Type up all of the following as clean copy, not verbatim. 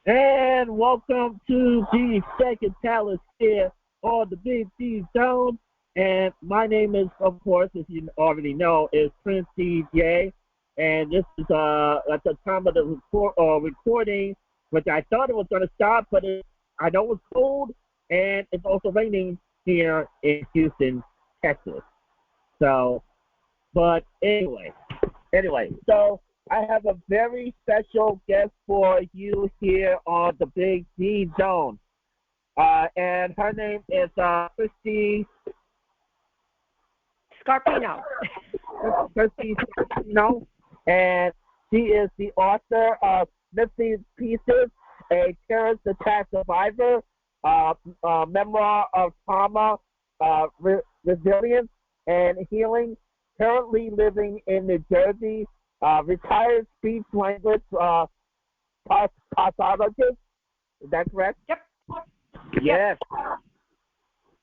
And welcome to the second talent here on the Big D Zone. And my name is, of course, as you already know, is Christi J. And this is at the time of the recording, which I thought it was going to stop, but I know it's cold, and it's also raining here in Houston, Texas. So, but anyway, so I have a very special guest for you here on the Big D Zone. And her name is Christi Scarpino. Christi Scarpino. And she is the author of Missing Pieces, a terrorist attack survivor, Memoir of Trauma, Resilience, and Healing, currently living in New Jersey. Retired speech language pathologist. Is that correct? Yep. Yes.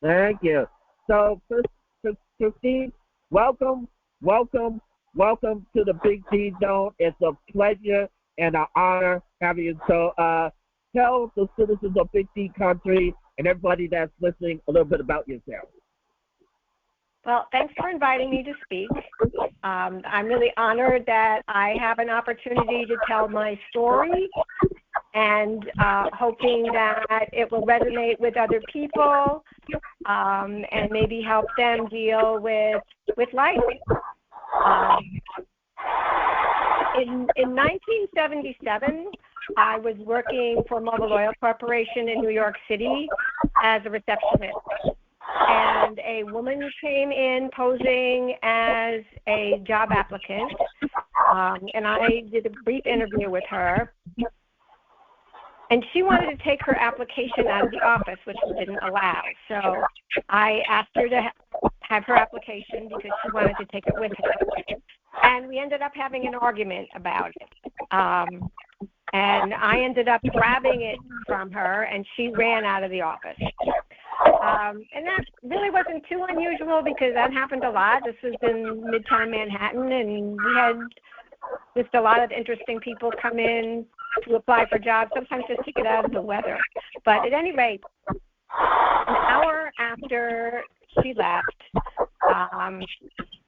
Thank you. So, Christine, welcome to the Big D Zone. It's a pleasure and an honor having you. So, tell the citizens of Big D Country and everybody that's listening a little bit about yourself. Well, thanks for inviting me to speak. I'm really honored that I have an opportunity to tell my story and hoping that it will resonate with other people and maybe help them deal with life. In 1977, I was working for Mobil Oil Corporation in New York City as a receptionist. And a woman came in posing as a job applicant, and I did a brief interview with her. And she wanted to take her application out of the office, which we didn't allow. So I asked her to have her application because she wanted to take it with her. And we ended up having an argument about it. And I ended up grabbing it from her, and she ran out of the office. And that really wasn't too unusual because that happened a lot. This was in Midtown Manhattan, and we had just a lot of interesting people come in to apply for jobs, sometimes just to get out of the weather. But at any rate, an hour after she left,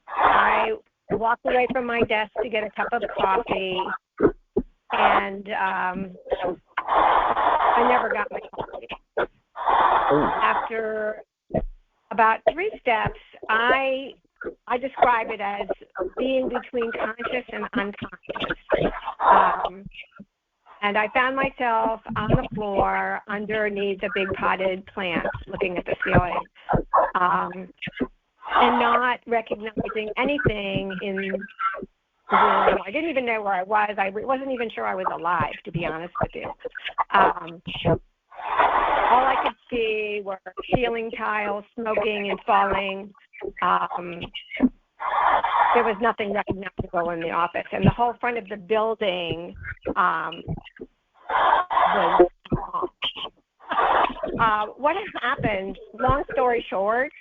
I walked away from my desk to get a cup of coffee, and I never got my coffee. After about 3 steps, I describe it as being between conscious and unconscious. And I found myself on the floor underneath a big potted plant looking at the ceiling and not recognizing anything in the room. I didn't even know where I was. I wasn't even sure I was alive, to be honest with you. All I could see were ceiling tiles smoking and falling. There was nothing recognizable in the office, and the whole front of the building was what had happened, long story short,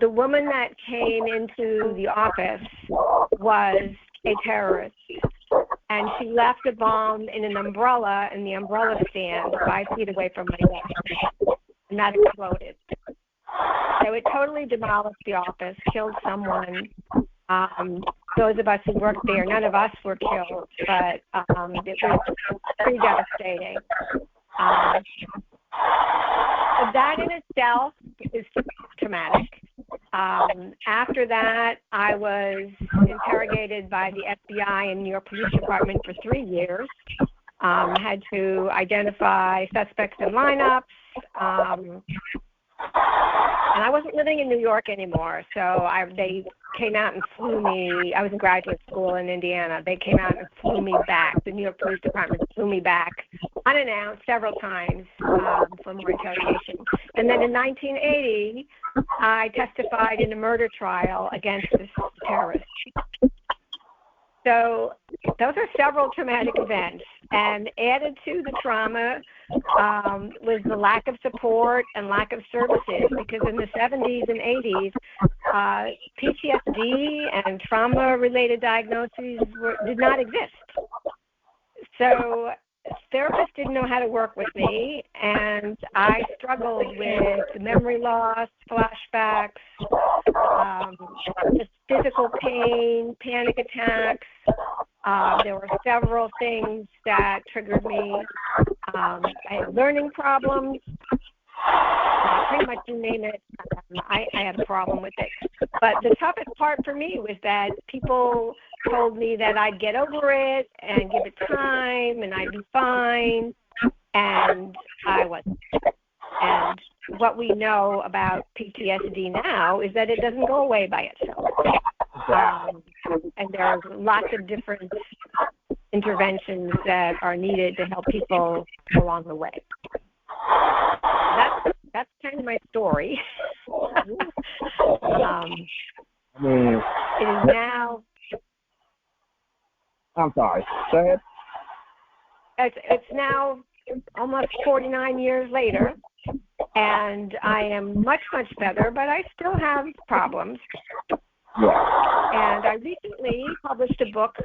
the woman that came into the office was a terrorist. And she left a bomb in an umbrella in the umbrella stand 5 feet away from my desk, and that exploded. So it totally demolished the office, killed someone. Those of us who worked there, none of us were killed, but it was pretty devastating. That in itself is traumatic. After that, I was interrogated by the FBI and New York Police Department for 3 years. Had to identify suspects in lineups. And I wasn't living in New York anymore, so they came out and flew me. I was in graduate school in Indiana. They came out and flew me back. The New York Police Department flew me back unannounced several times for more interrogation. And then in 1980, I testified in a murder trial against this terrorist. So those are several traumatic events. And added to the trauma was the lack of support and lack of services, because in the 70s and 80s, PTSD and trauma-related diagnoses did not exist. So therapists did didn't know how to work with me, and I struggled with memory loss, flashbacks, just physical pain, panic attacks. There were several things that triggered me. I had learning problems. Pretty much you name it, I had a problem with it. But the toughest part for me was that people told me that I'd get over it and give it time and I'd be fine, and I wasn't. And what we know about PTSD now is that it doesn't go away by itself. And there's lots of different interventions that are needed to help people along the way. That's kind of my story. It is now. I'm sorry. Go ahead. It's now almost 49 years later, and I am much, much better, but I still have problems. Yeah. And I recently published a book,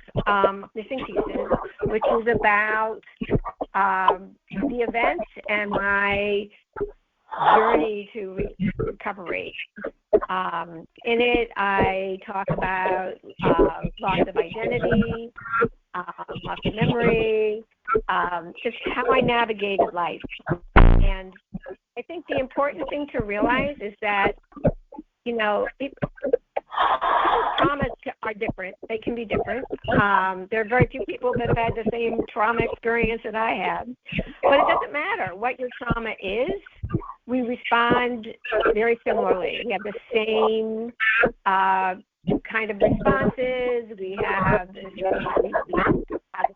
Missing Pieces, which is about the event and my journey to recovery. In it, I talk about loss of identity, loss of memory, just how I navigated life. And I think the important thing to realize is that, you know, people's traumas are different. They can be different. There are very few people that have had the same trauma experience that I had. But it doesn't matter what your trauma is. We respond very similarly. We have the same kind of responses. We have the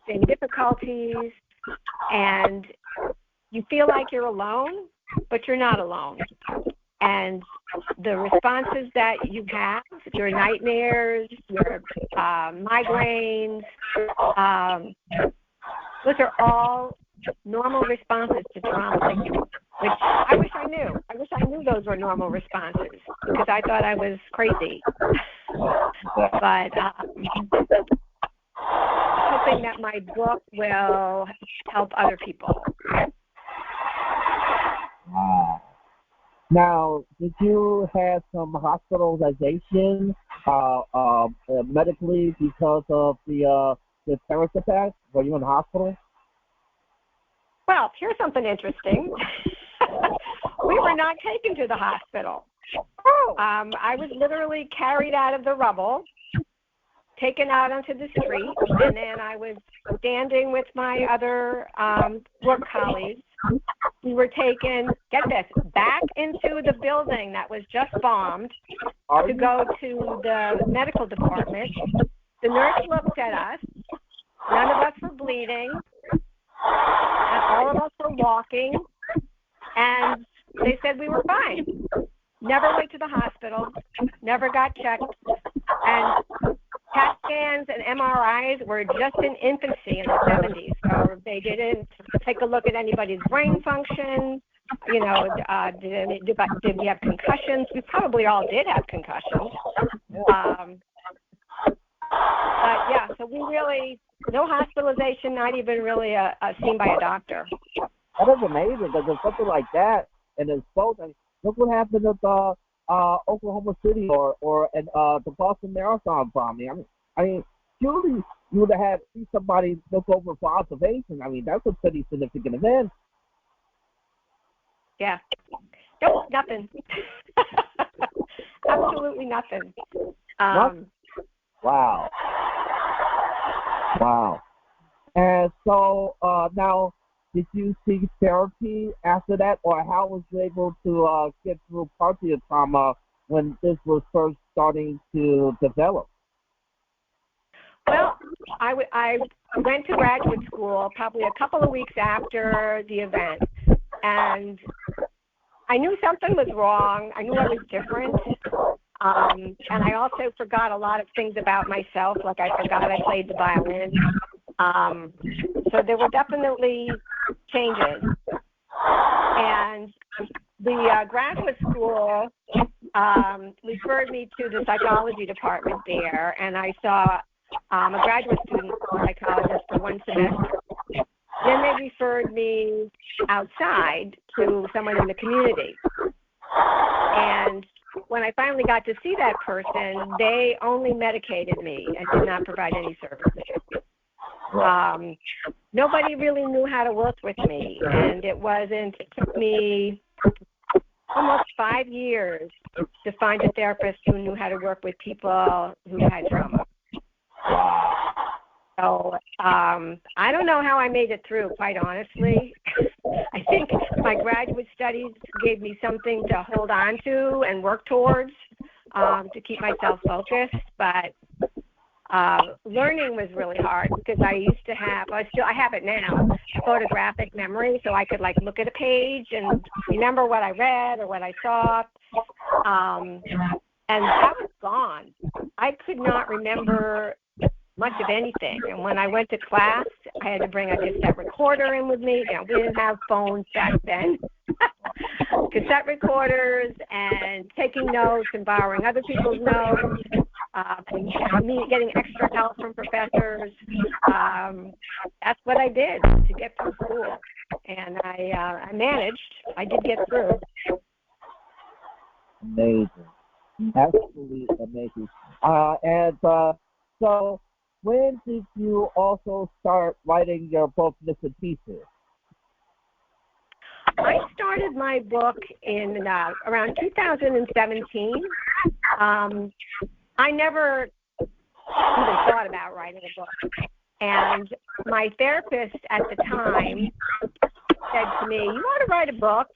same difficulties. And you feel like you're alone, but you're not alone. And the responses that you have, your nightmares, your migraines, those are all normal responses to trauma, which I wish I knew. I wish I knew those were normal responses because I thought I was crazy. But hoping that my book will help other people. Now, did you have some hospitalization medically because of the terrorist attack? Were you in the hospital? Well, here's something interesting. We were not taken to the hospital. I was literally carried out of the rubble, taken out onto the street, and then I was standing with my other work colleagues. We were taken, get this, back into the building that was just bombed to go to the medical department. The nurse looked at us. None of us were bleeding. And all of us were walking. And they said we were fine. Never went to the hospital. Never got checked. And CAT scans and MRIs were just in infancy in the 70s. So they didn't take a look at anybody's brain function. You know, did we have concussions? We probably all did have concussions. But yeah, so we really, no hospitalization, not even really seen by a doctor. That is amazing because there's something like that, and it's both. I mean, look what happened at Oklahoma City or at the Boston Marathon bombing. I mean, surely you would have had somebody look over for observation. I mean, that's a pretty significant event. Yeah. Nope, nothing. Absolutely nothing. Wow. And so now, did you seek therapy after that, or how was you able to get through part of your trauma when this was first starting to develop? Well, I went to graduate school probably a couple of weeks after the event, and I knew something was wrong. I knew I was different. And I also forgot a lot of things about myself, like I forgot I played the violin. So there were definitely changes. And the graduate school referred me to the psychology department there, and I saw a graduate student psychologist for one semester. Then they referred me outside to someone in the community. And when I finally got to see that person, they only medicated me and did not provide any services. Nobody really knew how to work with me, and it took me almost 5 years to find a therapist who knew how to work with people who had trauma. So I don't know how I made it through, quite honestly. I think my graduate studies gave me something to hold on to and work towards to keep myself focused, but learning was really hard because I used to have, I have it now, photographic memory, so I could like look at a page and remember what I read or what I saw, and that was gone. I could not remember much of anything, and when I went to class, I had to bring a cassette recorder in with me. We didn't have phones back then. Cassette recorders and taking notes and borrowing other people's notes. Me getting extra help from professors. That's what I did to get through school, and I managed. I did get through. Amazing, absolutely amazing. So, when did you also start writing your book, Mr. Pieces? I started my book in around 2017. I never even thought about writing a book. And my therapist at the time said to me, you ought to write a book.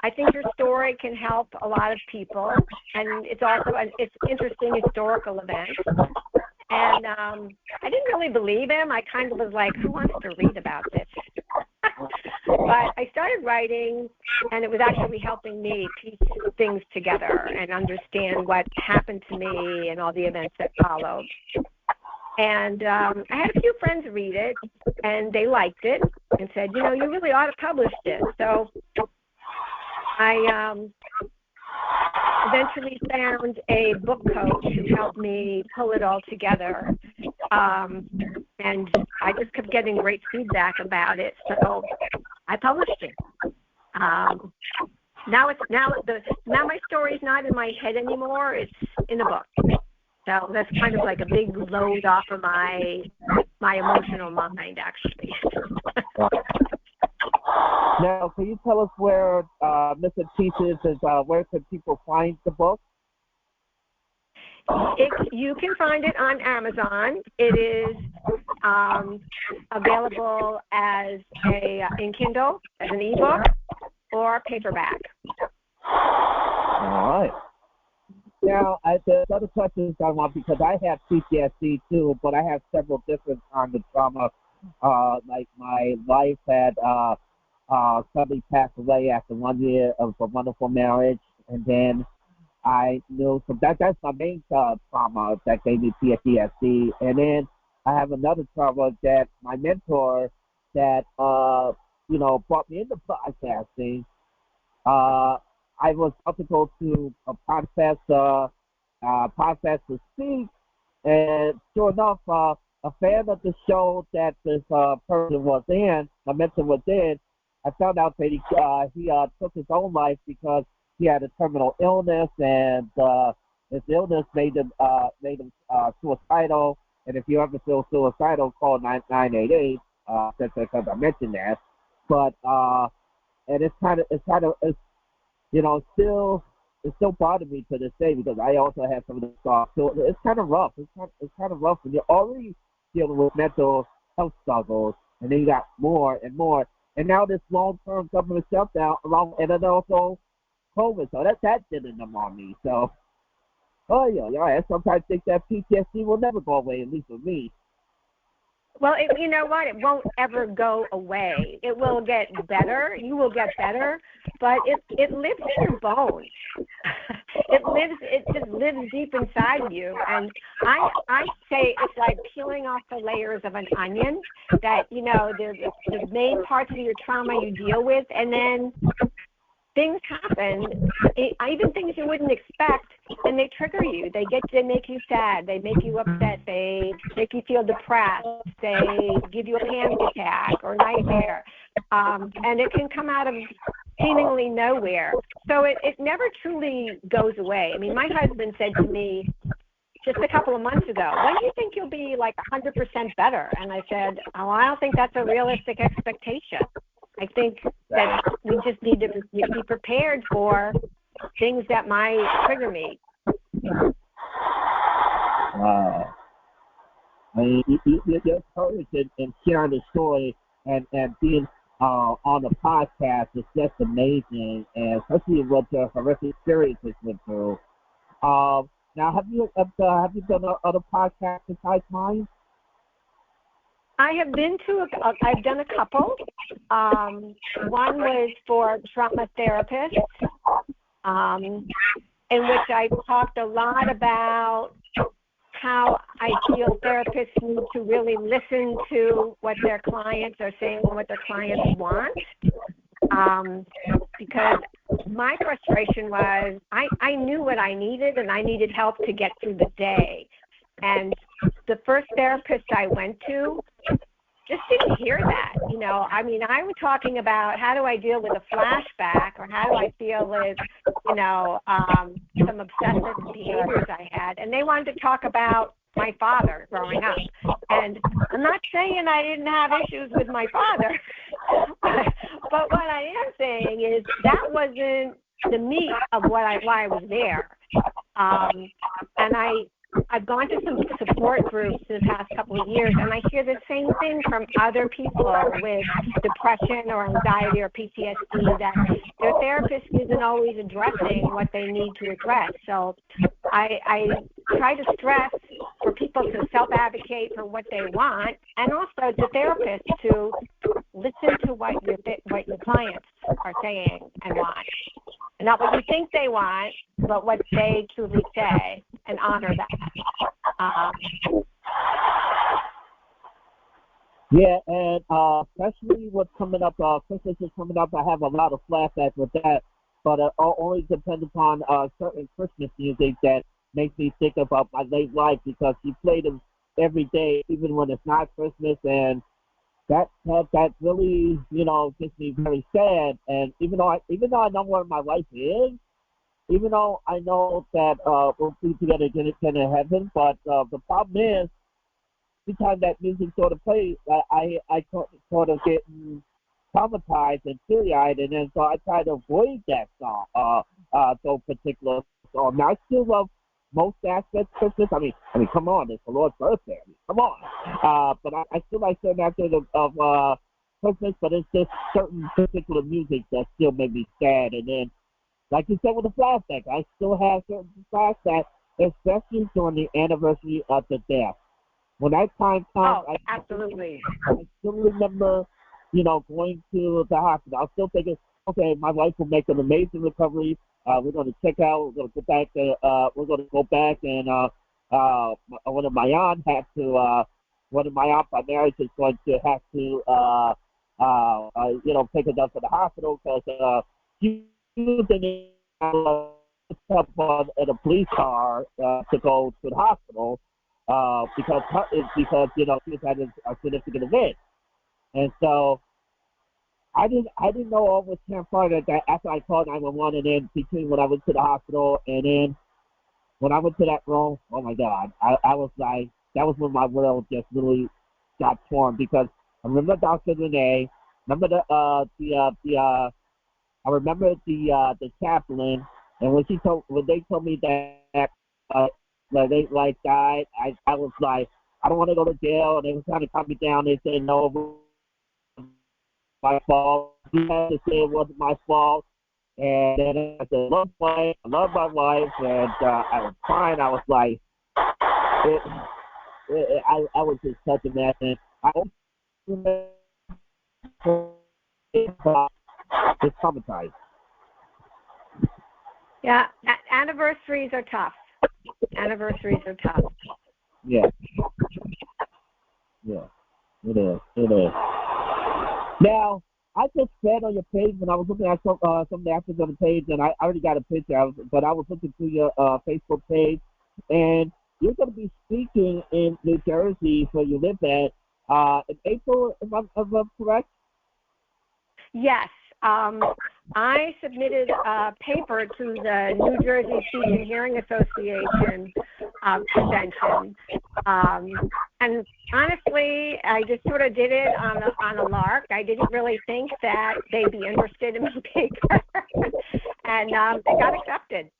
I think your story can help a lot of people. And it's also it's interesting historical event. And I didn't really believe him. I kind of was like, who wants to read about this? But I started writing, and it was actually helping me piece things together and understand what happened to me and all the events that followed. And I had a few friends read it, and they liked it and said, you really ought to publish this. So I eventually found a book coach who helped me pull it all together. And I just kept getting great feedback about it, so I published it. Now my story's not in my head anymore; it's in a book. So that's kind of like a big load off of my emotional mind, actually. Now, can you tell us where Mr. Pieces is? Where can people find the book? You can find it on Amazon. It is available as in Kindle, as an ebook, or paperback. All right. Now, there's other questions I want, because I have PTSD too, but I have several different kinds of trauma. Like my wife had suddenly passed away after 1 year of a wonderful marriage, and then I knew that's my main trauma that gave me PTSD. And then I have another trauma that my mentor that brought me into podcasting. I was about to go to a podcast to speak, and sure enough, a fan of the show that this person was in, my mentor was in, I found out that he took his own life because he had a terminal illness, and his illness made him suicidal. And if you ever feel suicidal, call 988. Because I mentioned that. But and it's still bothering me to this day, because I also have some of the stuff. So it's kind of rough. It's kind of rough when you're already dealing with mental health struggles, and then you got more and more. And now this long-term government shutdown, and then also COVID, so that did a number on me. So, I sometimes think that PTSD will never go away, at least with me. Well, you know what? It won't ever go away. It will get better. You will get better, but it lives in your bones. It just lives deep inside of you. And I say it's like peeling off the layers of an onion. That the main parts of your trauma you deal with, and then things happen, even things you wouldn't expect, and they trigger you. They make you sad. They make you upset. They make you feel depressed. They give you a panic attack or nightmare. And it can come out of seemingly nowhere. So it never truly goes away. I mean, my husband said to me just a couple of months ago, when do you think you'll be like 100% better? And I said, oh, I don't think that's a realistic expectation. I think that we just need to be prepared for things that might trigger me. Wow. I mean, your courage in sharing the story and being on the podcast is just amazing, and especially what the horrific experiences went through. Now, have you done other podcasts besides mine? I've done a couple. One was for trauma therapists, in which I talked a lot about how I feel therapists need to really listen to what their clients are saying and what their clients want. Because my frustration was I knew what I needed, and I needed help to get through the day. And the first therapist I went to just didn't hear that. You know, I mean, I was talking about how do I deal with a flashback, or how do I deal with, some obsessive behaviors I had, and they wanted to talk about my father growing up. And I'm not saying I didn't have issues with my father, but what I am saying is that wasn't the meat of why I was there. And I've gone to some support groups in the past couple of years, and I hear the same thing from other people with depression or anxiety or PTSD, that their therapist isn't always addressing what they need to address. So I try to stress for people to self-advocate for what they want, and also the therapist to listen to what your clients are saying and want. And not what you think they want, but what they truly say, and honor that. Yeah, and especially what's coming up, Christmas is coming up. I have a lot of flashbacks with that, but it only depends upon certain Christmas music that makes me think about my late life, because she played them every day, even when it's not Christmas, and that really, gets me very sad. And even though I know where my life is, even though I know that we'll be together again in heaven, but the problem is, every time that music sort of plays, I sort of get traumatized and teary-eyed, and then so I try to avoid that song, so particular song. Now, I still love most aspects of Christmas. I mean, come on, it's the Lord's birthday. Come on. But I still like certain aspects of Christmas, but it's just certain particular music that still make me sad. And then, like you said with the flashback, I still have certain flashbacks, especially during the anniversary of the death. When that time comes, absolutely. I still remember, going to the hospital. I was still thinking, okay, my wife will make an amazing recovery. We're going to check out. We're going to go back. We're going to go back, and one of my aunts by marriage is going to have to, pick us up to the hospital, because she was in a police car to go to the hospital because she was having a significant event, and so. I didn't know all was transpired that after I called 911, and then between when I went to the hospital and then when I went to that room, oh my God, I was like, that was when my world just literally got torn, because I remember Dr. Renee, remember I remember the chaplain, and when they told me that they died, I was like, I don't want to go to jail, and they were trying to calm me down. They said no. My fault. He had to say it wasn't my fault. And then I said, I love my wife, and I was crying. I was like, I was just such a mess. And I remember it's traumatized. Yeah, anniversaries are tough. Yeah, it is. Now, I just read on your page when I was looking at some of the actors on the page, and I already got a picture, but I was looking through your Facebook page, and you're going to be speaking in New Jersey, where you live at, in April, if I'm correct? Yes. I submitted a paper to the New Jersey Speech and Hearing Association convention. And honestly, I just sort of did it on a lark. I didn't really think that they'd be interested in my paper. And it got accepted.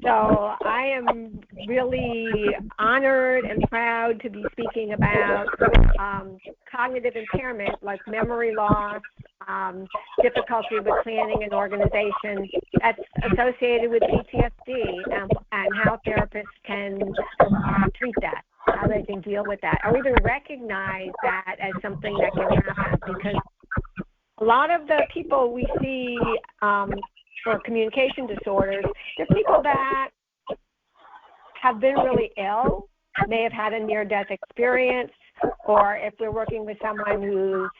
So I am really honored and proud to be speaking about cognitive impairment like memory loss, difficulty with planning and organization that's associated with PTSD, and how therapists can treat that, how they can deal with that, or even recognize that as something that can happen. Because a lot of the people we see for communication disorders, they're people that have been really ill, may have had a near-death experience, or if we're working with someone who's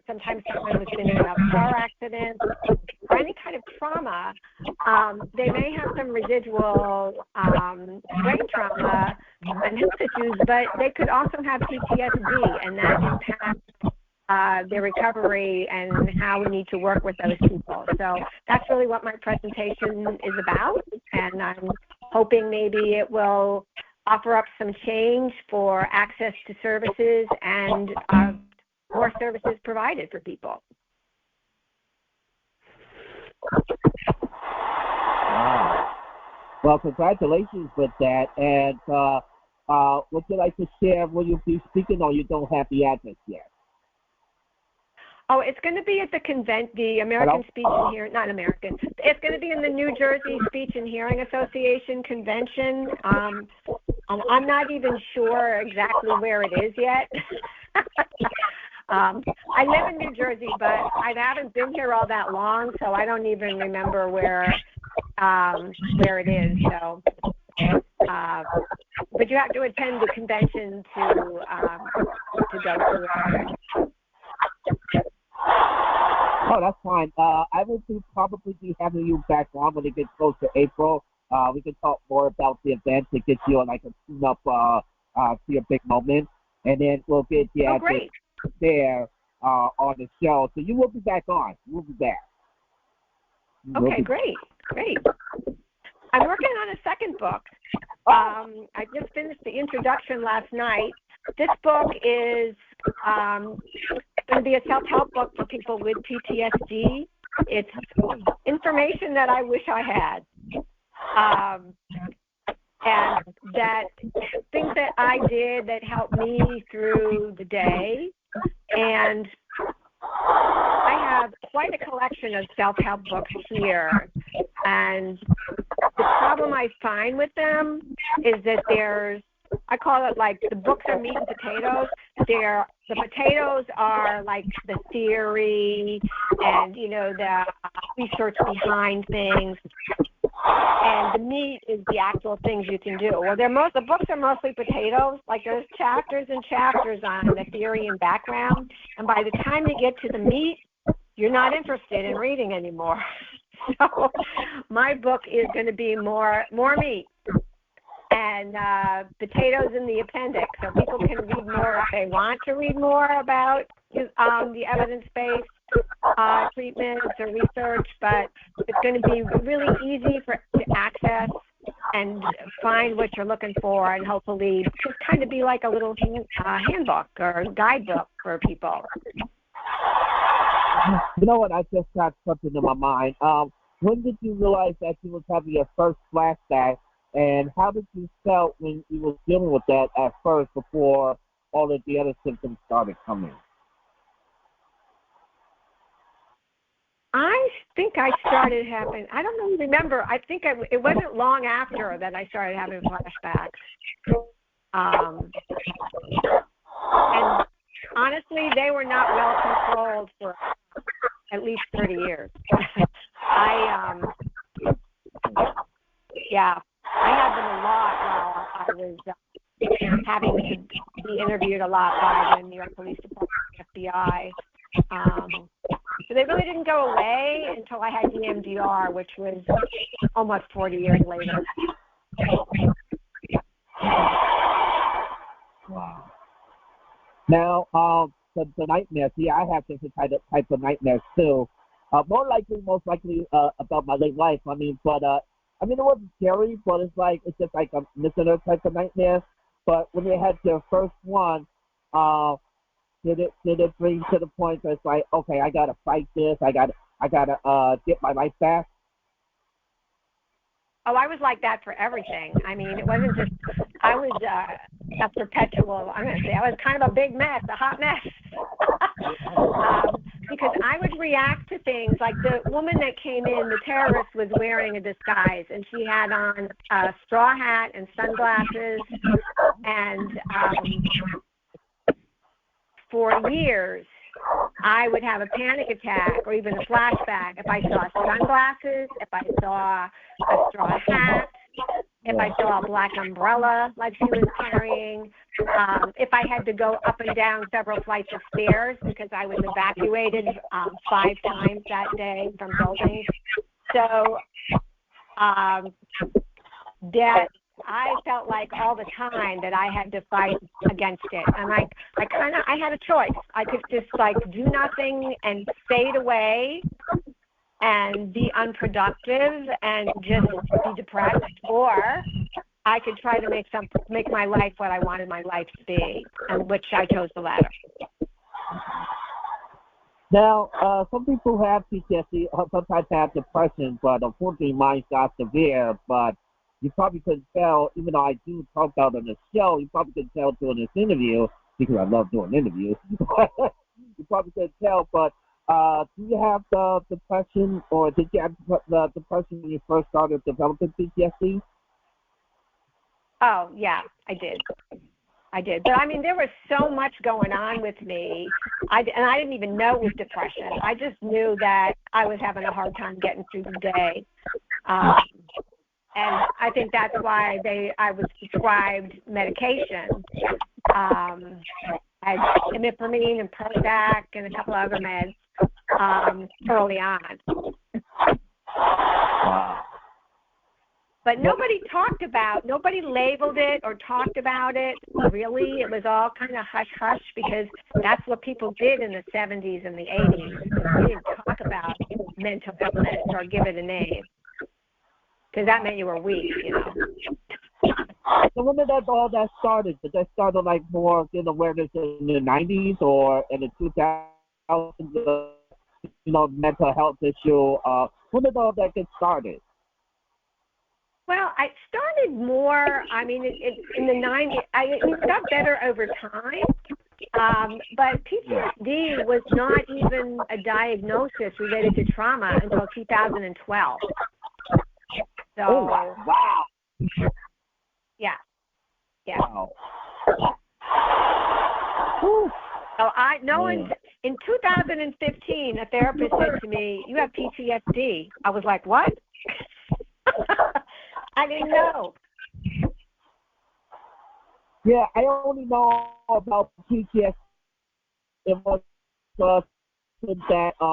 sometimes someone who's been in a car accident or any kind of trauma, they may have some residual brain trauma and health issues, but they could also have PTSD, and that impacts their recovery and how we need to work with those people. So that's really what my presentation is about, and I'm hoping maybe it will offer up some change for access to services and more services provided for people. Wow. Well, congratulations with that. And would you like to share, will you be speaking, or you don't have the address yet? Oh, it's going to be at the American Speech and Hearing, not American. It's going to be in the New Jersey Speech and Hearing Association convention. I'm not even sure exactly where it is yet. I live in New Jersey, but I haven't been here all that long, so I don't even remember where it is. So, but you have to attend the convention to go to it. Oh, that's fine. I will probably be having you back on when it gets close to April. We can talk more about the event to get you like a tune-up to your big moment, and then we'll get you there on the show. So you will be back on. We'll be back. Okay, great. I'm working on a second book. I just finished the introduction last night. This book is going to be a self-help book for people with PTSD. It's information that I wish I had. And that things that I did that helped me through the day. And I have quite a collection of self-help books here. And the problem I find with them is that I call it like the books are meat and potatoes. The potatoes are like the theory and, the research behind things. And the meat is the actual things you can do. Well, the books are mostly potatoes. Like there's chapters and chapters on the theory and background. And by the time you get to the meat, you're not interested in reading anymore. So my book is going to be more meat and potatoes in the appendix, so people can read more if they want to read more about the evidence-based treatments or research, but it's going to be really easy to access and find what you're looking for, and hopefully just kind of be like a little handbook or guidebook for people. You know what? I just got something in my mind. When did you realize that you was having your first flashback, and how did you felt when you was dealing with that at first before all of the other symptoms started coming? I think I started having, I don't even remember, I think it wasn't long after that I started having flashbacks. And honestly, they were not well controlled for at least 30 years. I had them a lot while I was having to be interviewed a lot by the New York Police Department, FBI. So they really didn't go away until I had EMDR, which was almost 40 years later. Wow. Now, the nightmares. See, I have different type of nightmares too. Most likely about my late life. I mean, it wasn't scary, but it's just like a listener type of nightmare. But when you had your first one, did it bring to the point that it's like, okay, I gotta fight this. I gotta get my life back. Oh, I was like that for everything. I mean, it wasn't just, I was a perpetual, I'm going to say, I was kind of a big mess, a hot mess. Because I would react to things like the woman that came in, the terrorist was wearing a disguise, and she had on a straw hat and sunglasses, and for years, I would have a panic attack or even a flashback if I saw sunglasses, if I saw a straw hat, if I saw a black umbrella like she was carrying, if I had to go up and down several flights of stairs because I was evacuated 5 times that day from buildings. So that I felt like all the time that I had to fight against it. And I had a choice. I could just do nothing and fade away and be unproductive and just be depressed, or I could try to make my life what I wanted my life to be, and which I chose the latter. Now, some people have PTSD, sometimes have depression, but unfortunately mine's not severe, but you probably couldn't tell, even though I do talk about it on the show, you probably couldn't tell during this interview, because I love doing interviews. You probably couldn't tell, but do you have the depression, or did you have the depression when you first started developing PTSD? Oh, yeah, I did. But, I mean, there was so much going on with me, and I didn't even know it was depression. I just knew that I was having a hard time getting through the day. And I think that's why I was prescribed medication. I had imipramine and Prozac and a couple other meds early on. But nobody labeled it or talked about it, really. It was all kind of hush-hush because that's what people did in the 70s and the 80s. They didn't talk about mental illness or give it a name, because that meant you were weak, So when did all that started? Did that start more in awareness in the 90s or in the 2000s, mental health issue? When did all that get started? Well, I started more, in the 90s. It got better over time, but PTSD was not even a diagnosis related to trauma until 2012. So, oh, wow. Yeah. Wow. So in 2015, a therapist said to me, "You have PTSD." I was like, "What?" I didn't know. Yeah, I only know about PTSD. It was that a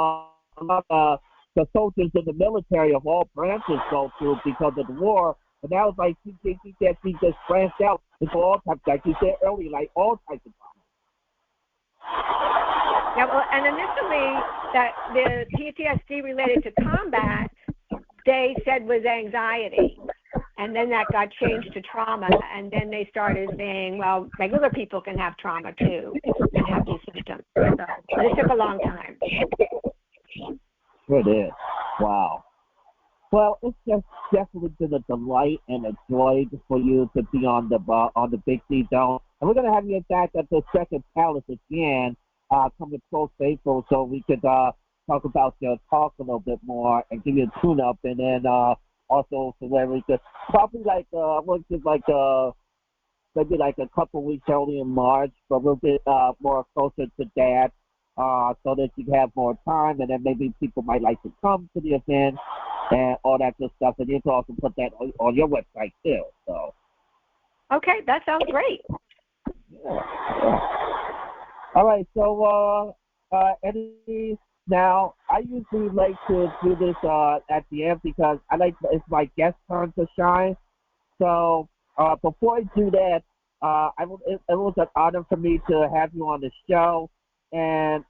lot of the soldiers in the military of all branches go through because of the war. And that was like PTSD just branched out into all types, like you said earlier, all types of problems. Yeah, well, and initially that the PTSD related to combat, they said was anxiety. And then that got changed to trauma, and then they started saying, well, regular people can have trauma too and have these symptoms. So it took a long time. It is. Wow. Well, it's just definitely been a delight and a joy for you to be on the Big D Zone. And we're going to have you back at the second palace again, coming close to April, so we could talk about your talk a little bit more and give you a tune-up, and then also so where we could probably I want to give maybe a couple weeks early in March, but a little bit more closer to that, so that you have more time, and then maybe people might like to come to the event and all that good stuff. And you can also put that on your website too. So. Okay, that sounds great. Yeah. All right. So any Now, I usually like to do this at the end because it's my guest turn to shine. So before I do that, it was an honor for me to have you on the show, and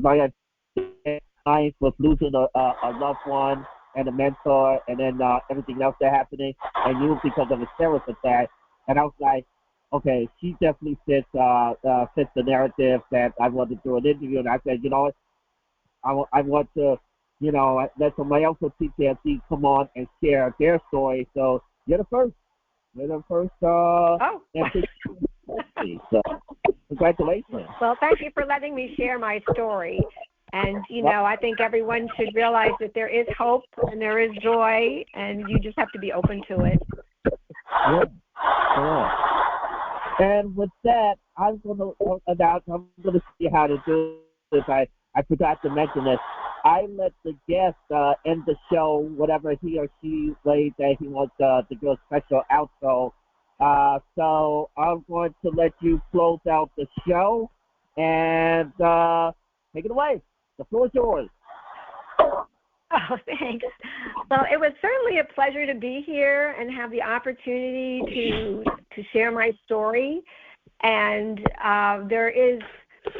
my life with losing a loved one and a mentor, and then everything else that happening. I knew because of a terrorist attack, and I was like, okay, she definitely fits the narrative that I wanted to do an interview. And I said, you know what, I want to, let somebody else with PTSD come on and share their story. So you're the first. You're the first. Oh. So congratulations. Well, thank you for letting me share my story. And, I think everyone should realize that there is hope and there is joy, and you just have to be open to it. Yeah. And with that, I'm going to see how to do this. I forgot to mention this. I let the guest end the show, whatever he or she laid that he wants to do a special outro. So I'm going to let you close out the show and take it away. The floor is yours. Oh, thanks. Well, it was certainly a pleasure to be here and have the opportunity to share my story. And there is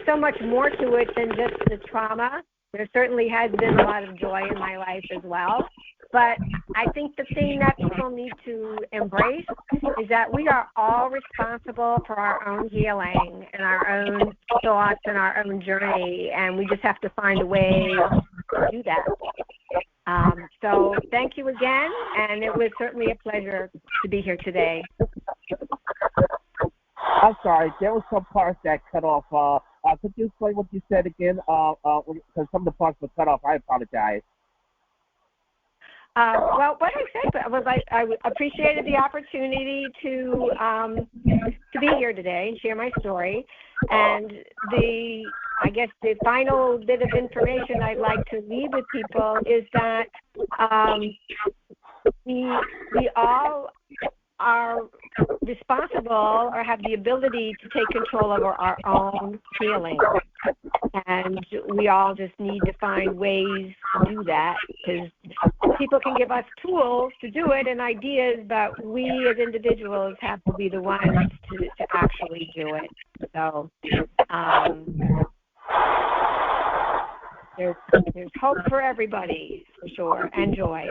so much more to it than just the trauma. There certainly has been a lot of joy in my life as well. But I think the thing that people need to embrace is that we are all responsible for our own healing and our own thoughts and our own journey, and we just have to find a way to do that. So thank you again, and it was certainly a pleasure to be here today. I'm sorry, there was some parts that cut off. Could you explain what you said again? Because some of the parts were cut off. I apologize. Well, what I said was I appreciated the opportunity to be here today and share my story. And the final bit of information I'd like to leave with people is that we all are responsible or have the ability to take control over our own healing. And we all just need to find ways to do that, because people can give us tools to do it and ideas, but we as individuals have to be the ones to actually do it. So there's hope for everybody, for sure, and joy.